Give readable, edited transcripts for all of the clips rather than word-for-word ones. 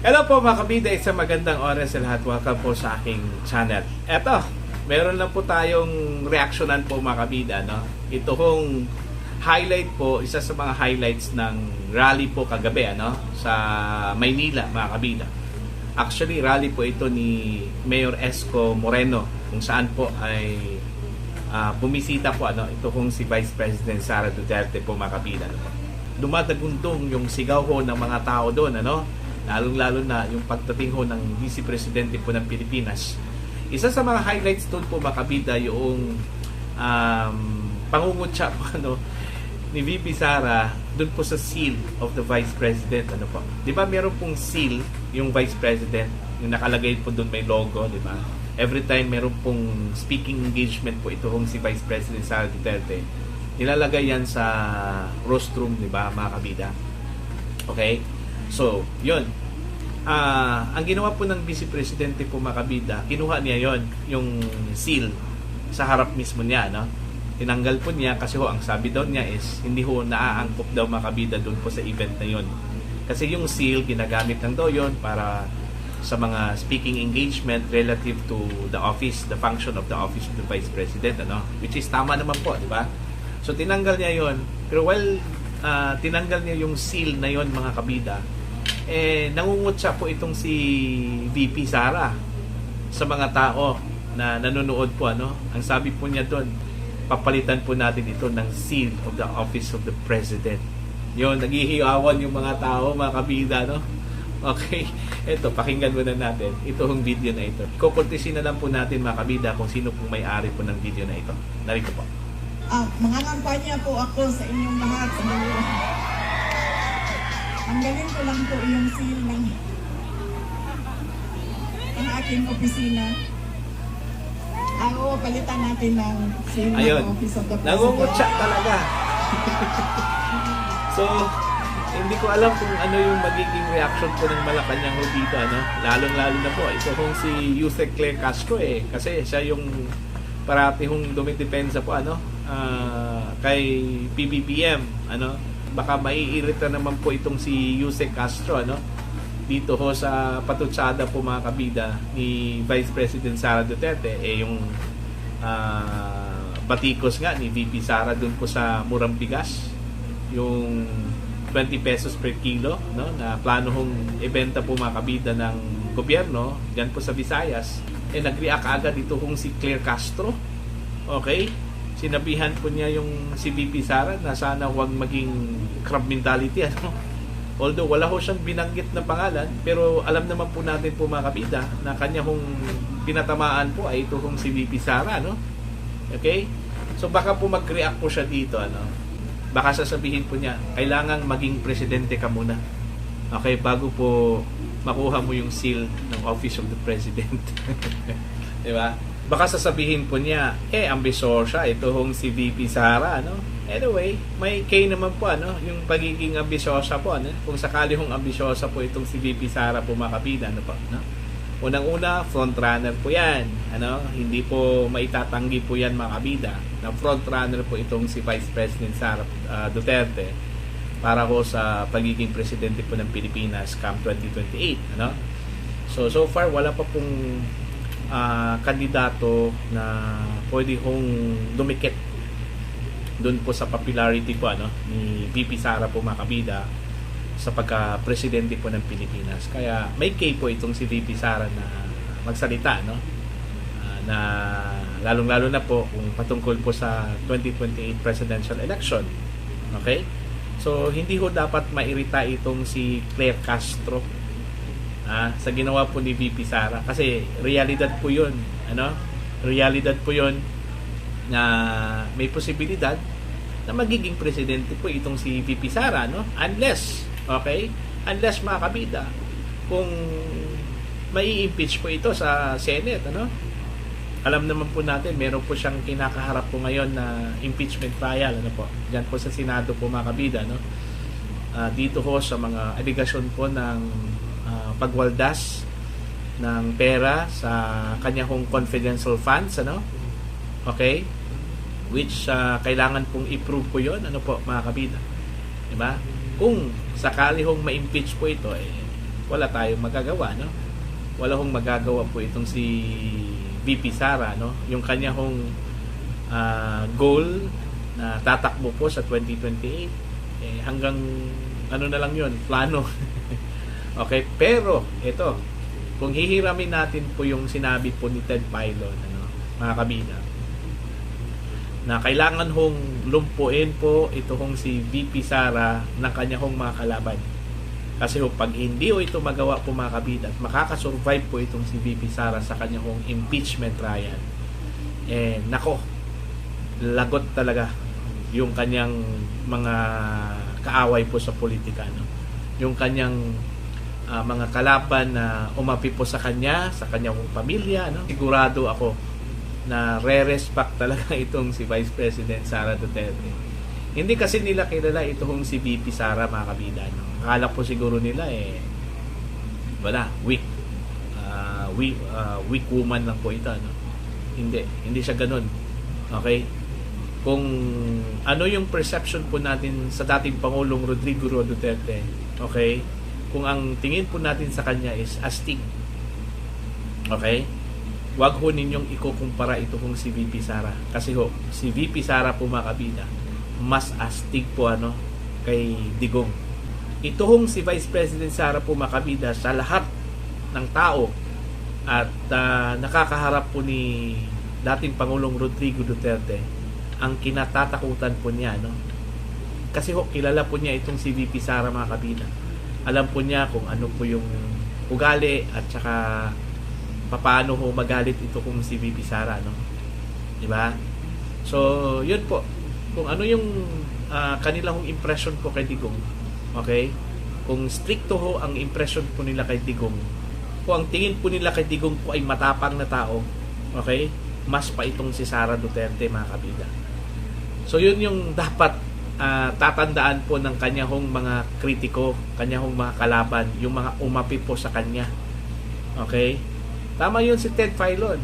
Hello po mga kabida, isang magandang oras sa lahat. Welcome po sa aking channel. Eto, meron lang po tayong reaksyonan po mga kabida, no? Ito hong highlight po, isa sa mga highlights ng rally po kagabi, ano? Sa Maynila mga kabida. Actually, rally po ito ni Mayor Esco Moreno, kung saan po ay bumisita po, ano? Ito hong si Vice President Sara Duterte po mga kabida, no? Dumadagundong yung sigaw ho ng mga tao doon, ano? Lalong-lalo na yung pagdating ho ng Vice Presidente po ng Pilipinas. Isa sa mga highlights doon po makabida yung pangungutya po ni VP Sara doon po sa seal of the Vice President. Ano po? Di ba meron pong seal yung Vice President, yung nakalagay po doon may logo, di ba? Every time meron pong speaking engagement po ito hong si Vice President Sara Duterte, nilalagay yan sa rostrum, di ba mga kabida? Okay? So, yun. Ang ginawa po ng Vice Presidente po makabida, kinuha niya yon yung seal sa harap mismo niya, no? Tinanggal po niya kasi ho, ang sabi daw niya is hindi ho naaangkop daw makabida doon po sa event na yon. Kasi yung seal, ginagamit lang daw yon para sa mga speaking engagement relative to the office, the function of the office of the Vice President, ano? Which is tama naman po, di ba? So, tinanggal niya yon. Pero while tinanggal niya yung seal na yon mga kabida, nangungutya po itong si VP Sara sa mga tao na nanonood po, ano? Ang sabi po niya doon, papalitan po natin ito ng seal of the office of the president. Yun, naghihiyawan yung mga tao, mga kabida, no? Okay, ito, pakinggan muna natin itong video na ito. Kukuntisin na lang po natin mga kabida kung sino pong may-ari po ng video na ito. Narito po. Mga kampanya po ako sa inyong lahat. Ang galing ko lang po yung seal ng aking opisina. Palitan natin ng seal ng Office of the President. Nangungutya talaga. So, hindi ko alam kung ano yung magiging reaction po ng Malacanang dito, ano? Lalong-lalo na po. Ito kung si Yusek Claire Castro kasi siya yung parati hong dumidepensa po, ano? Kay PBBM, ano? Baka maiirita naman po itong si Yusek Castro, ano? Dito ho sa patutsada po mga kabida ni Vice President Sara Duterte, yung batikos nga ni VP Sara dun po sa murang bigas, yung 20 pesos per kilo, no? Na plano hong ibenta po mga kabida ng gobyerno dyan po sa Visayas. Nag-react agad dito hong si Claire Castro. Okay? Sinabihan po niya yung si VP Sara na sana huwag maging crab mentality, ano? Although wala ho siyang binanggit na pangalan, pero alam naman po natin po mga kabida na kanya hong pinatamaan po ay ito hong si VP Sara, no? Okay? So baka po mag-react po siya dito, ano? Baka sasabihin po niya, kailangan maging presidente ka muna. Okay, bago po makuha mo yung seal ng Office of the President. Di ba? Baka sasabihin po niya, ambisyosa, ito hong si VP Sara, ano? Anyway, may K naman po, ano? Yung pagiging ambisyosa po, ano? Kung sakali hong ambisyosa po itong si VP Sara po mga kabida, ano po, no? Unang-una, frontrunner po yan, ano? Hindi po maitatanggi po yan mga kabida, na frontrunner po itong si Vice President Sara Duterte para ho sa pagiging presidente po ng Pilipinas come 2028, ano? So far, wala pa pong kandidato na pwede hong dumikit doon po sa popularity po, ano, ni VP Sara po mga kabida sa pagka-presidente po ng Pilipinas. Kaya may K po itong si VP Sara na magsalita, no? Na lalong-lalo na po kung patungkol po sa 2028 presidential election. Okay? So hindi ho dapat mairita itong si Claire Castro sa ginawa po ni VP Sara, kasi realidad po yun, ano? Realidad po yun na may posibilidad na magiging presidente po itong si VP Sara, no? Unless mga kabida, kung mai-impeach po ito sa Senate, ano? Alam naman po natin, meron po siyang kinakaharap po ngayon na impeachment trial, ano po? Diyan po sa Senado po mga kabida, no? Dito ho sa mga aligasyon po ng pagwaldas ng pera sa kanyang confidential funds, ano? Okay? Which kailangan pong i-prove po 'yon, ano po mga kabida. 'Di ba? Kung sakali hong ma-impeach po ito, wala tayong magagawa, no? Wala hong magagawa po itong si VP Sara, no? Yung kanya hong goal na tatakbo po sa 2028, hanggang ano na lang yun, plano. Okay, pero ito, kung hihiramin natin po yung sinabi po ni Ted Filon, mga kabida, na kailangan hong lumpuin po ito hong si VP Sara ng kanya hong mga kalaban. Kasi pag hindi ito magawa po, mga kabida, at makakasurvive po itong si VP Sara sa kanya hong impeachment trial, nako, lagot talaga yung kanyang mga kaaway po sa politika, no? Yung kanyang mga kalaban na umapi po sa kanyang pamilya, no? Sigurado ako na re-respect talaga itong si Vice President Sara Duterte. Hindi kasi nila kilala itong si VP Sara, mga kabida, no? Akala po siguro nila wala, weak woman lang po ito, no? Hindi siya ganun. Okay? Kung ano yung perception po natin sa dating Pangulong Rodrigo Duterte, okay? Kung ang tingin po natin sa kanya is astig, okay? Wag ho ninyong ikukumpara ito kung si VP Sara. Kasi si VP Sara po, mga kabida, mas astig po kay Digong. Ito hong si Vice President Sara po, mga kabida, sa lahat ng tao at nakakaharap po ni dating Pangulong Rodrigo Duterte, ang kinatatakutan po niya, no? Kasi kilala po niya itong si VP Sara, mga kabida. Alam po niya kung ano po yung ugali at saka paano ho magalit ito kung si VP Sara, no? Diba? So, yun po. Kung ano yung kanilang impression po kay Digong, okay? Kung stricto ho ang impression po nila kay Digong, kung ang tingin po nila kay Digong po ay matapang na tao, okay? Mas pa itong si Sara Duterte, mga kabida. So yun yung dapat tatandaan po ng kanyang mga kritiko, kanyang mga kalaban, yung mga umapi po sa kanya. Okay? Tama yun si Ted Filon.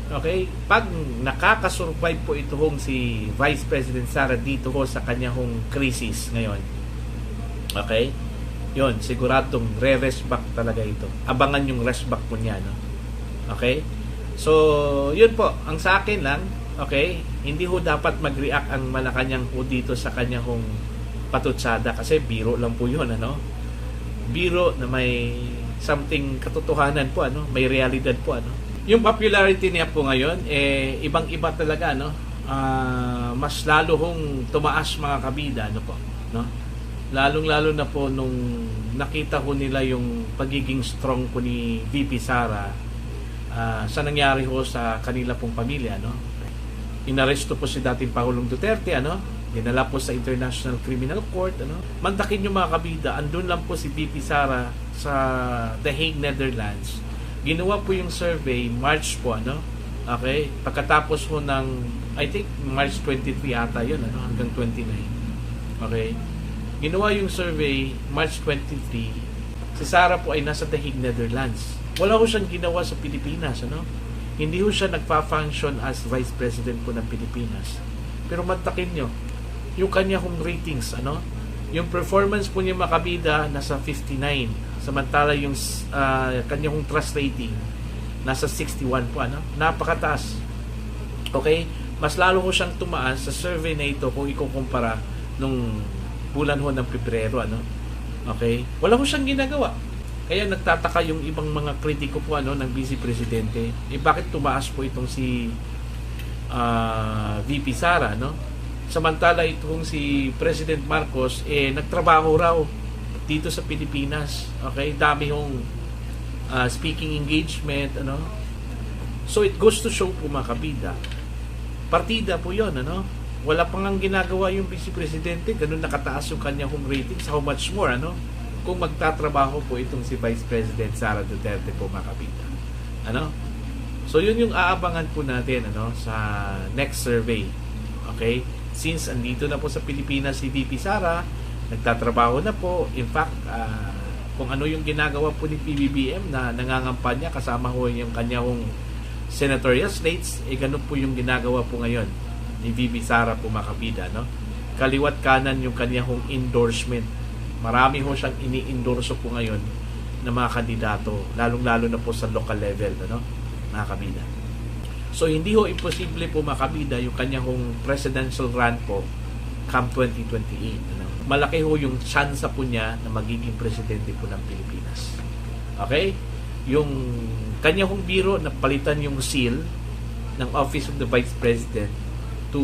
Okay? Pag nakakasurvive po ito si Vice President Sara dito sa kanyang krisis ngayon, okay? Yun, siguradong re-rest back talaga ito. Abangan yung rest back po niya, no? Okay? So, yun po, ang sa akin lang, okay, hindi ho dapat mag-react ang Malacanang po dito sa kanya hong patutsada, kasi biro lang po yun, biro na may something katotohanan po, may realidad po, Yung popularity niya po ngayon, ibang-iba talaga, mas lalo hong tumaas, mga kabida, Lalong-lalo na po nung nakita ko nila yung pagiging strong po ni VP Sara sa nangyari ho sa kanila pong pamilya, Inaresto po si dating Pangulong Duterte, dinala po sa International Criminal Court, Mantakin yung, mga kabida, andun lang po si VP Sara sa The Hague, Netherlands. Ginawa po yung survey March po, okay? Pagkatapos ho ng, I think March 23 ata yun, hanggang 29. Okay? Ginawa yung survey March 23. Si Sara po ay nasa The Hague, Netherlands. Wala ho siyang ginawa sa Pilipinas, Hindi ho siya nagpa-function as Vice President po ng Pilipinas. Pero mantakin nyo, yung kanya hong ratings, yung performance po niya, mga kabida, nasa 59. Samantala yung kanya hong trust rating, nasa 61 po, Napakataas. Okay? Mas lalo ho siyang tumaas sa survey na ito kung ikukumpara nung bulan ho ng Pebrero, Okay? Wala ho siyang ginagawa. Kaya nagtataka yung ibang mga kritiko po ng Vice Presidente. Bakit tumaas po itong si VP Sara, Samantala itong si President Marcos nagtrabaho raw dito sa Pilipinas. Okay? Dami hong speaking engagement, So it goes to show po, mga kabida. Partida po 'yon, Wala pang ang ginagawa yung Vice Presidente, ganun nakataas yung kanya home ratings. How much more, kung magtatrabaho po itong si Vice President Sara Duterte po, mga kabida. So yun yung aabangan po natin sa next survey. Okay? Since andito na po sa Pilipinas si VP Sara, nagtatrabaho na po. In fact, kung ano yung ginagawa po ni PBBM na nangangampanya, kasama ho yung kanyang senatorial slates, ganun po yung ginagawa po ngayon ni VP Sara po, mga kabida, Kaliwat kanan yung kanyang endorsement. Marami ho siyang ini-endorso po ngayon ng mga kandidato, lalong-lalo na po sa local level, ano, mga kabida. So, hindi ho imposible po makabida yung kanyang presidential run po come 2028. Ano. Malaki ho yung chance po niya na magiging presidente po ng Pilipinas. Okay? Yung kanya hong biro na palitan yung seal ng Office of the Vice President to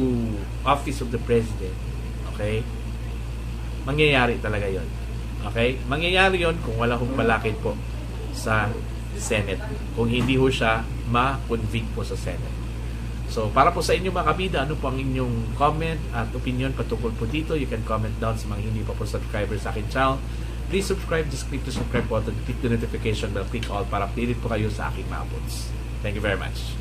Office of the President. Okay? Mangyayari talaga yon. Okay? Mangyayari yon kung wala hong balakid po sa Senate. Kung hindi ho siya ma-convict po sa Senate. So, para po sa inyo mga kabida, ano po ang inyong comment at opinion patungkol po dito? You can comment down sa mga hindi pa po subscribers sa akin channel. Please subscribe. Just click the subscribe button, click the notification bell, click all para updated po kayo sa aking mga uploads. Thank you very much.